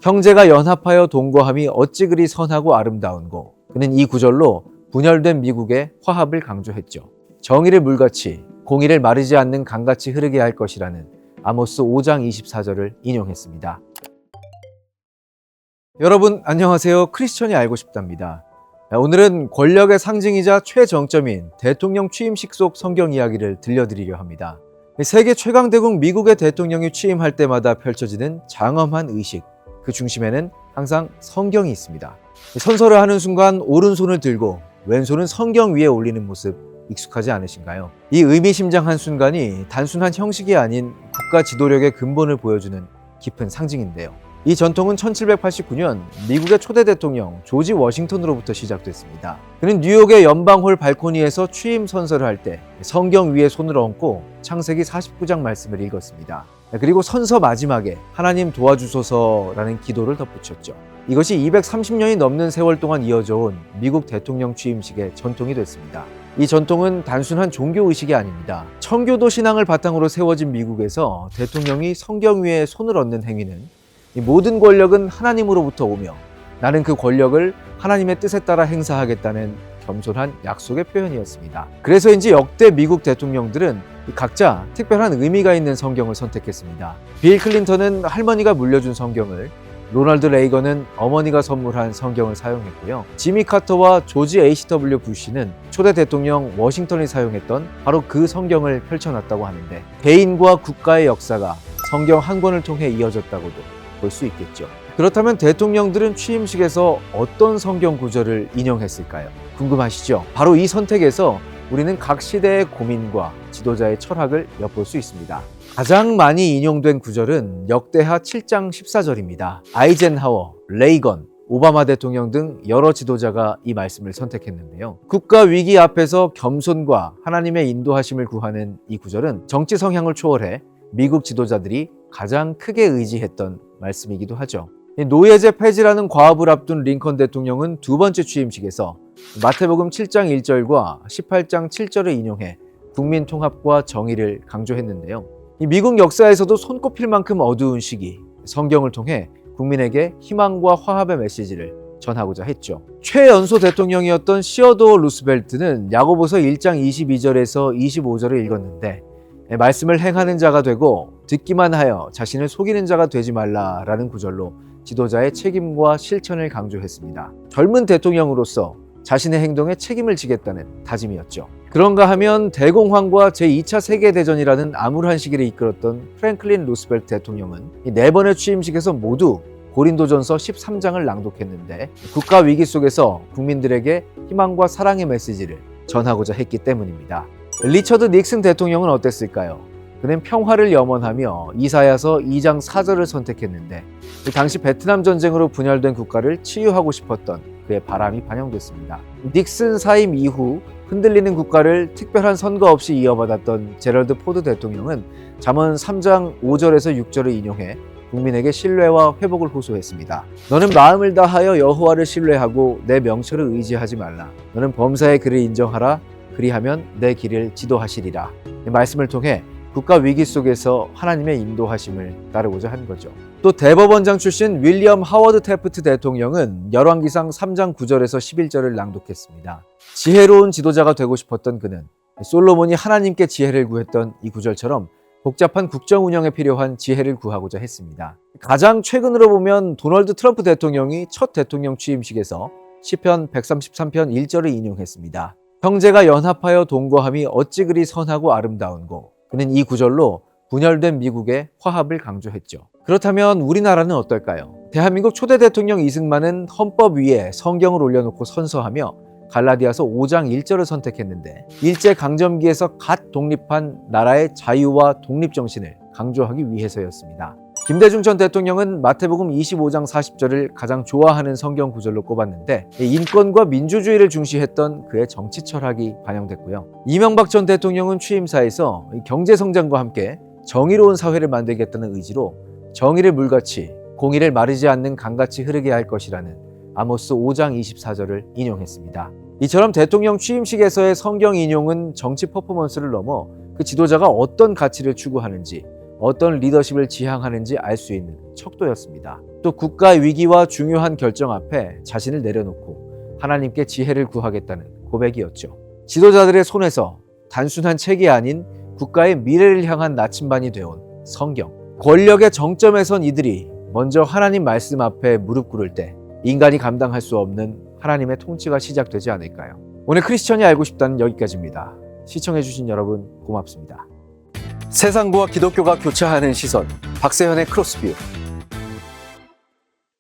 형제가 연합하여 동거함이 어찌 그리 선하고 아름다운고. 그는 이 구절로 분열된 미국의 화합을 강조했죠. 정의를 물같이 공의를 마르지 않는 강같이 흐르게 할 것이라는 아모스 5장 24절을 인용했습니다. 여러분 안녕하세요. 크리스천이 알고 싶답니다. 오늘은 권력의 상징이자 최정점인 대통령 취임식 속 성경 이야기를 들려드리려 합니다. 세계 최강대국 미국의 대통령이 취임할 때마다 펼쳐지는 장엄한 의식, 그 중심에는 항상 성경이 있습니다. 선서를 하는 순간 오른손을 들고 왼손은 성경 위에 올리는 모습 익숙하지 않으신가요? 이 의미심장한 순간이 단순한 형식이 아닌 국가 지도력의 근본을 보여주는 깊은 상징인데요. 이 전통은 1789년 미국의 초대 대통령 조지 워싱턴으로부터 시작됐습니다. 그는 뉴욕의 연방홀 발코니에서 취임 선서를 할 때 성경 위에 손을 얹고 창세기 49장 말씀을 읽었습니다. 그리고 선서 마지막에 하나님 도와주소서라는 기도를 덧붙였죠. 이것이 230년이 넘는 세월 동안 이어져 온 미국 대통령 취임식의 전통이 됐습니다. 이 전통은 단순한 종교의식이 아닙니다. 청교도 신앙을 바탕으로 세워진 미국에서 대통령이 성경 위에 손을 얹는 행위는 이 모든 권력은 하나님으로부터 오며 나는 그 권력을 하나님의 뜻에 따라 행사하겠다는 겸손한 약속의 표현이었습니다. 그래서인지 역대 미국 대통령들은 각자 특별한 의미가 있는 성경을 선택했습니다. 빌 클린턴은 할머니가 물려준 성경을, 로널드 레이건은 어머니가 선물한 성경을 사용했고요. 지미 카터와 조지 H.W. 부시는 초대 대통령 워싱턴이 사용했던 바로 그 성경을 펼쳐놨다고 하는데, 개인과 국가의 역사가 성경 한 권을 통해 이어졌다고도 볼 수 있겠죠. 그렇다면 대통령들은 취임식에서 어떤 성경 구절을 인용했을까요? 궁금하시죠? 바로 이 선택에서 우리는 각 시대의 고민과 지도자의 철학을 엿볼 수 있습니다. 가장 많이 인용된 구절은 역대하 7장 14절입니다. 아이젠하워, 레이건, 오바마 대통령 등 여러 지도자가 이 말씀을 선택했는데요. 국가 위기 앞에서 겸손과 하나님의 인도하심을 구하는 이 구절은 정치 성향을 초월해 미국 지도자들이 가장 크게 의지했던 말씀이기도 하죠. 노예제 폐지라는 과업을 앞둔 링컨 대통령은 두 번째 취임식에서 마태복음 7장 1절과 18장 7절을 인용해 국민 통합과 정의를 강조했는데요. 미국 역사에서도 손꼽힐 만큼 어두운 시기, 성경을 통해 국민에게 희망과 화합의 메시지를 전하고자 했죠. 최연소 대통령이었던 시어도어 루스벨트는 야고보서 1장 22절에서 25절을 읽었는데, 말씀을 행하는 자가 되고 듣기만 하여 자신을 속이는 자가 되지 말라라는 구절로 지도자의 책임과 실천을 강조했습니다. 젊은 대통령으로서 자신의 행동에 책임을 지겠다는 다짐이었죠. 그런가 하면 대공황과 제2차 세계대전이라는 암울한 시기를 이끌었던 프랭클린 루스벨트 대통령은 이 4번의 취임식에서 모두 고린도전서 13장을 낭독했는데, 국가 위기 속에서 국민들에게 희망과 사랑의 메시지를 전하고자 했기 때문입니다. 리처드 닉슨 대통령은 어땠을까요? 그는 평화를 염원하며 이사야서 2장 4절을 선택했는데, 당시 베트남 전쟁으로 분열된 국가를 치유하고 싶었던 그의 바람이 반영됐습니다. 닉슨 사임 이후 흔들리는 국가를 특별한 선거 없이 이어받았던 제럴드 포드 대통령은 잠언 3장 5절에서 6절을 인용해 국민에게 신뢰와 회복을 호소했습니다. 너는 마음을 다하여 여호와를 신뢰하고 내 명철을 의지하지 말라. 너는 범사의 그를 인정하라. 그리하면 내 길을 지도하시리라. 이 말씀을 통해 국가 위기 속에서 하나님의 인도하심을 따르고자 한 거죠. 또 대법원장 출신 윌리엄 하워드 태프트 대통령은 열왕기상 3장 9절에서 11절을 낭독했습니다. 지혜로운 지도자가 되고 싶었던 그는 솔로몬이 하나님께 지혜를 구했던 이 구절처럼 복잡한 국정 운영에 필요한 지혜를 구하고자 했습니다. 가장 최근으로 보면 도널드 트럼프 대통령이 첫 대통령 취임식에서 시편 133편 1절을 인용했습니다. 형제가 연합하여 동거함이 어찌 그리 선하고 아름다운고. 그는 이 구절로 분열된 미국의 화합을 강조했죠. 그렇다면 우리나라는 어떨까요? 대한민국 초대 대통령 이승만은 헌법 위에 성경을 올려놓고 선서하며 갈라디아서 5장 1절을 선택했는데, 일제강점기에서 갓 독립한 나라의 자유와 독립정신을 강조하기 위해서였습니다. 김대중 전 대통령은 마태복음 25장 40절을 가장 좋아하는 성경 구절로 꼽았는데, 인권과 민주주의를 중시했던 그의 정치 철학이 반영됐고요. 이명박 전 대통령은 취임사에서 경제성장과 함께 정의로운 사회를 만들겠다는 의지로 정의를 물같이 공의를 마르지 않는 강같이 흐르게 할 것이라는 아모스 5장 24절을 인용했습니다. 이처럼 대통령 취임식에서의 성경 인용은 정치 퍼포먼스를 넘어 그 지도자가 어떤 가치를 추구하는지, 어떤 리더십을 지향하는지 알 수 있는 척도였습니다. 또 국가 위기와 중요한 결정 앞에 자신을 내려놓고 하나님께 지혜를 구하겠다는 고백이었죠. 지도자들의 손에서 단순한 책이 아닌 국가의 미래를 향한 나침반이 되어온 성경. 권력의 정점에 선 이들이 먼저 하나님 말씀 앞에 무릎 꿇을 때 인간이 감당할 수 없는 하나님의 통치가 시작되지 않을까요? 오늘 크리스천이 알고 싶다는 여기까지입니다. 시청해주신 여러분 고맙습니다. 세상과 기독교가 교차하는 시선, 박세현의 크로스뷰.